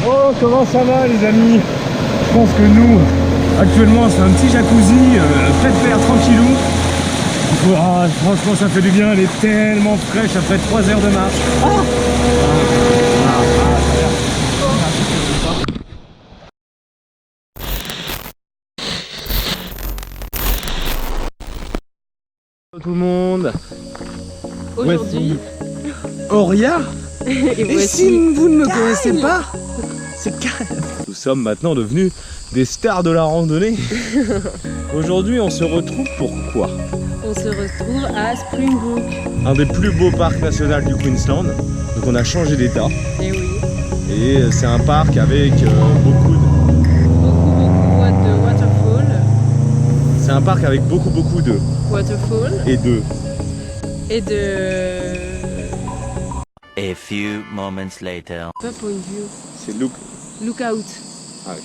Oh, comment ça va les amis? Je pense que nous, actuellement, c'est un petit jacuzzi, pépère, tranquillou. Ah, franchement, ça fait du bien, elle est tellement fraîche après 3 heures de marche. Bonjour tout le monde. Aujourd'hui, Auria. et si vous ne me connaissez pas, c'est Kyle. Nous sommes maintenant devenus des stars de la randonnée. Aujourd'hui, on se retrouve pour quoi? on se retrouve à Springbrook. Un des plus beaux parcs nationaux du Queensland. Donc on a changé d'état. Et oui, Et c'est un parc avec beaucoup de... de waterfall. C'est un parc avec beaucoup de... Waterfall. Et de... Et de... A few moments later. Pas point de vue. C'est look... Lookout. Ah oui.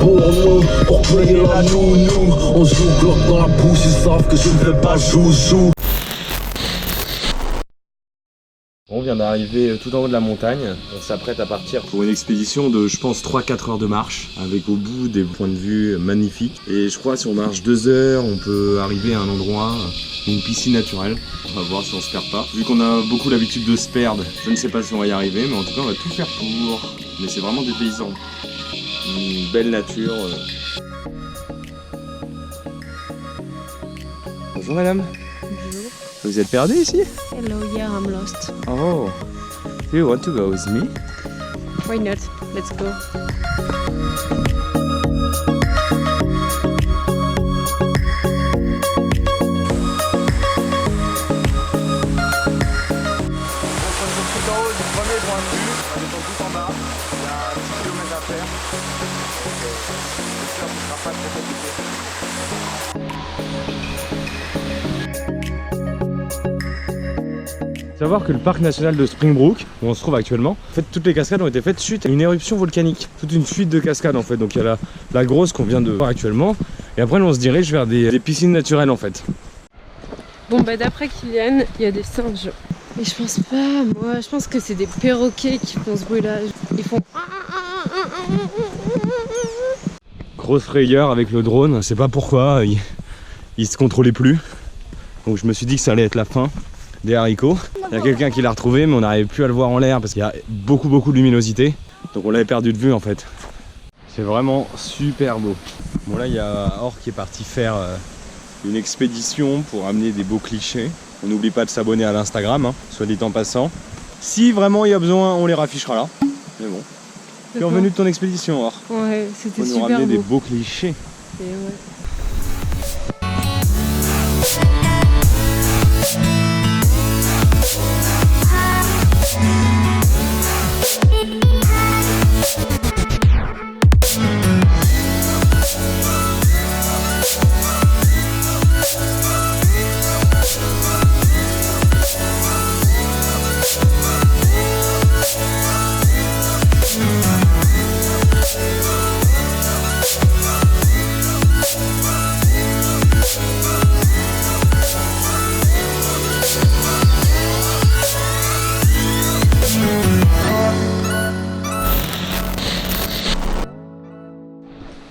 Pour nous, pour créer la nounou, on joue Glock dans la bouche, ils savent que je ne fais pas joujou. On vient d'arriver tout en haut de la montagne, on s'apprête à partir pour une expédition de je pense 3-4 heures de marche avec au bout des points de vue magnifiques et je crois si on marche 2 heures on peut arriver à un endroit, une piscine naturelle, on va voir si on se perd pas. Vu qu'on a beaucoup l'habitude de se perdre, je ne sais pas si on va y arriver mais en tout cas on va tout faire pour, mais c'est vraiment des paysans, une belle nature. Bonjour madame. Bonjour. Vous êtes perdu ici? Hello, yeah, I'm lost. Oh, do you want to go with me? Why not? Let's go. Tout en haut du premier point de vue, on est tout en bas, il y a un petit kilomètre à faire. J'espère que ce sera pas très compliqué. Savoir que le parc national de Springbrook, où on se trouve actuellement, en fait toutes les cascades ont été faites suite à une éruption volcanique. Toute une suite de cascades en fait, donc il y a la grosse qu'on vient de voir actuellement, et après on se dirige vers des piscines naturelles en fait. Bon, bah d'après Kylian, il y a des singes. Et je pense pas, moi, je pense que c'est des perroquets qui font ce bruit-là. Ils font... Grosse frayeur avec le drone, je sais pas pourquoi, il se contrôlait plus. Donc je me suis dit que ça allait être la fin des haricots. Il y a quelqu'un qui l'a retrouvé mais on n'arrivait plus à le voir en l'air parce qu'il y a beaucoup de luminosité. Donc on l'avait perdu de vue en fait. C'est vraiment super beau. Bon là il y a Or qui est parti faire une expédition pour amener des beaux clichés. On n'oublie pas de s'abonner à l'Instagram, hein, soit dit en passant. Si vraiment il y a besoin, on les raffichera là. Mais bon. Tu es revenu de ton expédition, Or. Ouais, c'était Pour nous super ramener beau. des beaux clichés. Et ouais.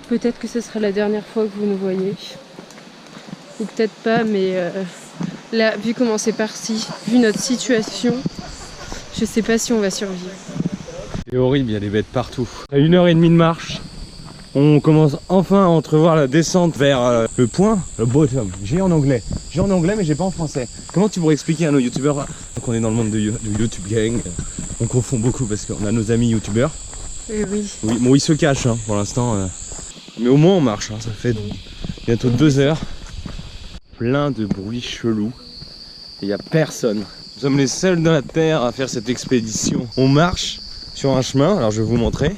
Peut-être que ce sera la dernière fois que vous nous voyez. Ou peut-être pas, mais là, vu comment c'est parti, vu notre situation, je sais pas si on va survivre. C'est horrible, il y a des bêtes partout. À 1h30 de marche, on commence enfin à entrevoir la descente vers le point, le bottom. J'ai en anglais mais j'ai pas en français. Comment tu pourrais expliquer à nos youtubeurs? Donc on est dans le monde de YouTube gang, on confond beaucoup parce qu'on a nos amis youtubeurs. Oui. Oui, bon ils se cachent hein, pour l'instant. Mais au moins on marche, hein. Ça fait bientôt 2 heures. Plein de bruits chelous. Et il n'y a personne. Nous sommes les seuls dans la terre à faire cette expédition. On marche sur un chemin, alors je vais vous montrer.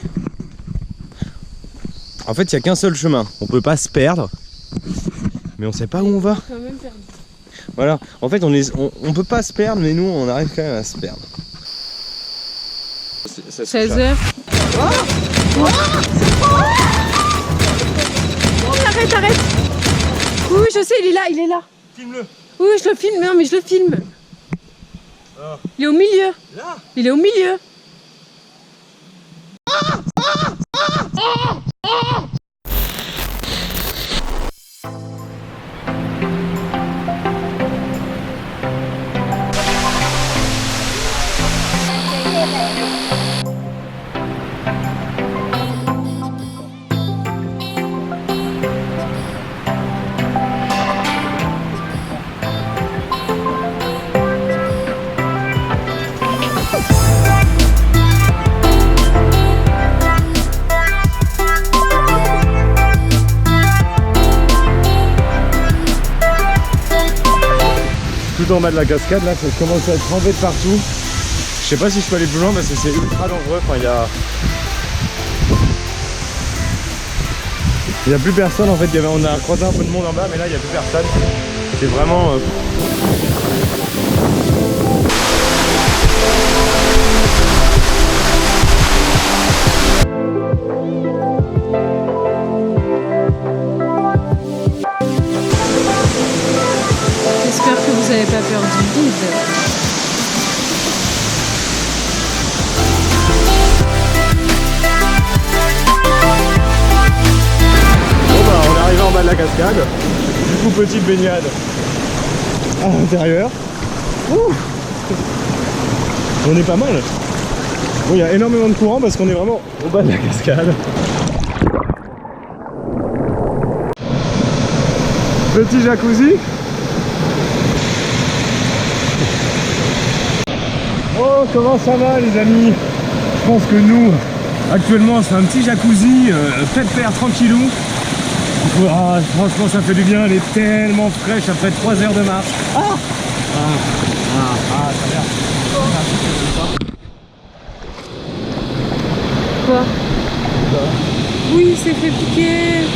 En fait il n'y a qu'un seul chemin. On peut pas se perdre. Mais on sait pas où on va. Quand même perdu. Voilà, en fait on peut pas se perdre mais nous on arrive quand même à se perdre. 16h. Arrête. Oui, je sais, il est là. Filme-le. Oui, je le filme, non mais je le filme. Il est au milieu. Là. Il est au milieu. Tout en bas de la cascade, là, ça commence à être trempé de partout. Je sais pas si je peux aller plus loin parce que c'est ultra dangereux. Enfin, il y a plus personne en fait. On a croisé un peu de monde en bas, mais là, il y a plus personne. C'est vraiment. J'espère que vous n'avez pas peur du vide. Bon bah on est arrivé en bas de la cascade. Du coup petite baignade à l'intérieur. On est pas mal. Bon il y a énormément de courant parce qu'on est vraiment au bas de la cascade. Petit jacuzzi. Oh comment ça va les amis? Je pense que nous actuellement c'est un petit jacuzzi pépère tranquillou. Ah, franchement ça fait du bien, elle est tellement fraîche après 3 heures de marche. Ça vient. Quoi? Oui, il s'est fait piquer.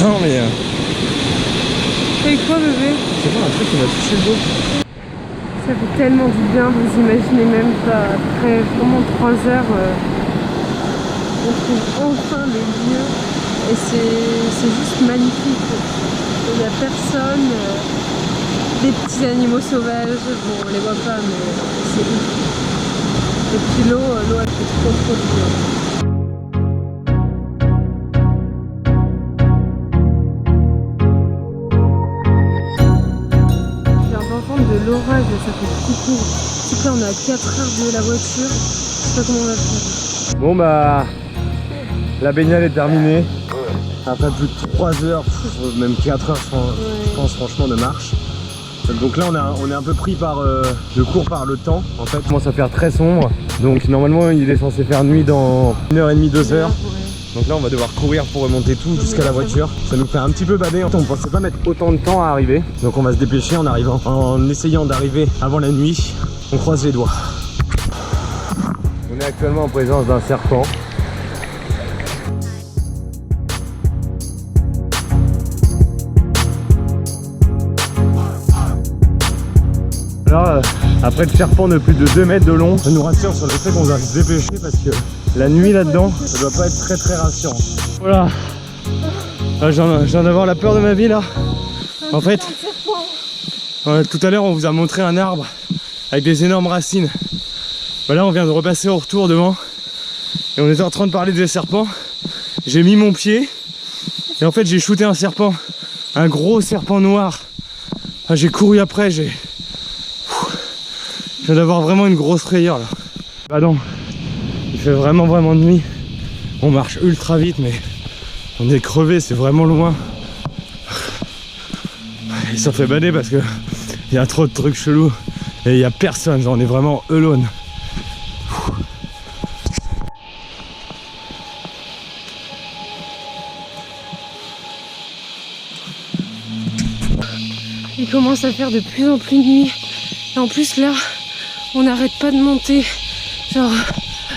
Non mais Avec quoi bébé? c'est pas un truc qui m'a touché le dos. Ça fait tellement du bien, vous imaginez même pas. Après vraiment 3 heures, on trouve enfin le lieu. Et c'est juste magnifique. Il n'y a personne. Des petits animaux sauvages, bon on les voit pas mais c'est ouf. Et puis l'eau elle fait trop du bien. Je viens d'entendre de l'orage, ça fait flipper. C'est là on est à 4 heures de la voiture, je sais pas comment on va faire. Bon bah la baignade est terminée. Après plus de 3 heures, même 4 heures je pense franchement de marche. Donc là on est un peu pris de court par le temps. En fait il commence à faire très sombre. Donc normalement il est censé faire nuit dans 1h30, 2 heures. Donc là on va devoir courir pour remonter tout jusqu'à la voiture. Ça nous fait un petit peu bader. On pensait pas mettre autant de temps à arriver. Donc on va se dépêcher en arrivant, en essayant d'arriver avant la nuit. On croise les doigts. On est actuellement en présence d'un serpent. Alors, après le serpent de plus de 2 mètres de long, ça nous rassure sur le fait qu'on va se dépêcher parce que la nuit là-dedans, ça doit pas être très rassurant. Voilà. Je viens d'avoir la peur de ma vie là. En fait, tout à l'heure on vous a montré un arbre avec des énormes racines. Voilà, on vient de repasser au retour devant et on était en train de parler des serpents. J'ai mis mon pied et en fait j'ai shooté un serpent, un gros serpent noir. Enfin, j'ai couru après, je viens d'avoir vraiment une grosse frayeur là. Bah non, il fait vraiment nuit. On marche ultra vite mais on est crevé, c'est vraiment loin. Et ça fait bader parce que il y a trop de trucs chelous et il y a personne, on est vraiment alone. Il commence à faire de plus en plus nuit. Et en plus là, on n'arrête pas de monter. Genre,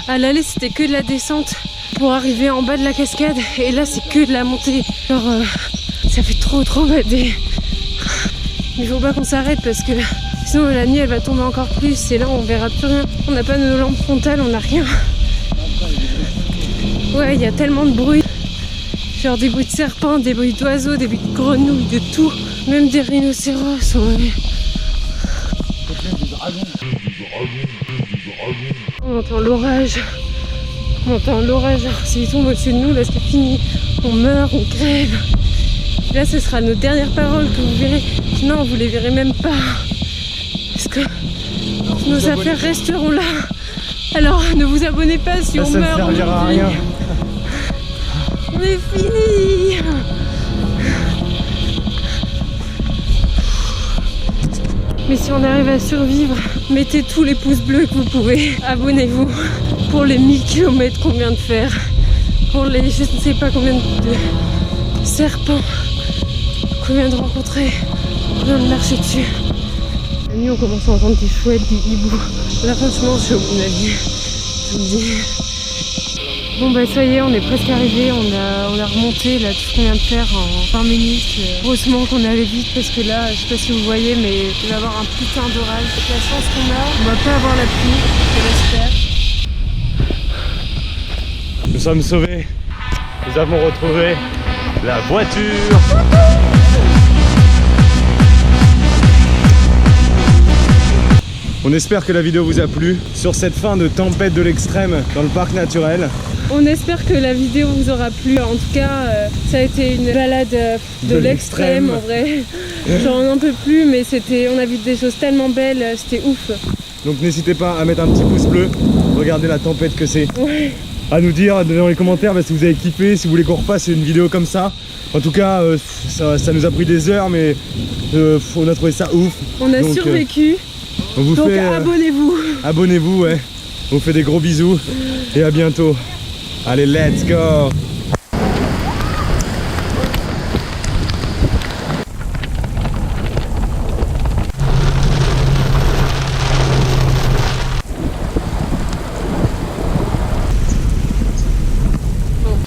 à l'aller c'était que de la descente pour arriver en bas de la cascade. Et là c'est que de la montée. Genre, ça fait trop bader. Il faut pas qu'on s'arrête parce que sinon la nuit elle va tomber encore plus. Et là on verra plus rien. On n'a pas nos lampes frontales, on n'a rien. Ouais, il y a tellement de bruit. Genre des bruits de serpents, des bruits d'oiseaux, des bruits de grenouilles, de tout. Même des rhinocéros. Ouais. On entend l'orage. On entend l'orage. S'il tombe au-dessus de nous, là c'est fini. On meurt, on crève. Là ce sera nos dernières paroles que vous verrez. Non, vous les verrez même pas. Parce que nos affaires resteront là. Alors ne vous abonnez pas si on meurt. Ça ne servira à rien. On est fini. Mais si on arrive à survivre, mettez tous les pouces bleus que vous pouvez. Abonnez-vous pour les 1000 km qu'on vient de faire. Pour les je ne sais pas combien de serpents qu'on vient de rencontrer. On vient de marcher dessus. La nuit on commence à entendre des chouettes, des hiboux. Là franchement je suis au bout de ma vie. Je vous le dis. Bon bah ça y est, on est presque arrivé, on a remonté là tout ce qu'on vient de faire en 20 minutes. Heureusement qu'on allait vite parce que là, je sais pas si vous voyez, mais il va y avoir un putain d'orage. Avec la chance qu'on a, on va pas avoir la pluie, je l'espère. Nous sommes sauvés. Nous avons retrouvé la voiture. On espère que la vidéo vous a plu sur cette fin de tempête de l'extrême dans le parc naturel. On espère que la vidéo vous aura plu. En tout cas, ça a été une balade de l'extrême en vrai. Genre on n'en peut plus, mais on a vu des choses tellement belles, c'était ouf. Donc n'hésitez pas à mettre un petit pouce bleu. Regardez la tempête que c'est. Ouais. À nous dire dans les commentaires si vous avez kiffé, si vous voulez qu'on refasse une vidéo comme ça. En tout cas, ça nous a pris des heures, mais on a trouvé ça ouf. On a survécu. On vous donc fait, abonnez-vous. Abonnez-vous, ouais. On vous fait des gros bisous et à bientôt. Allez, let's go. Bon.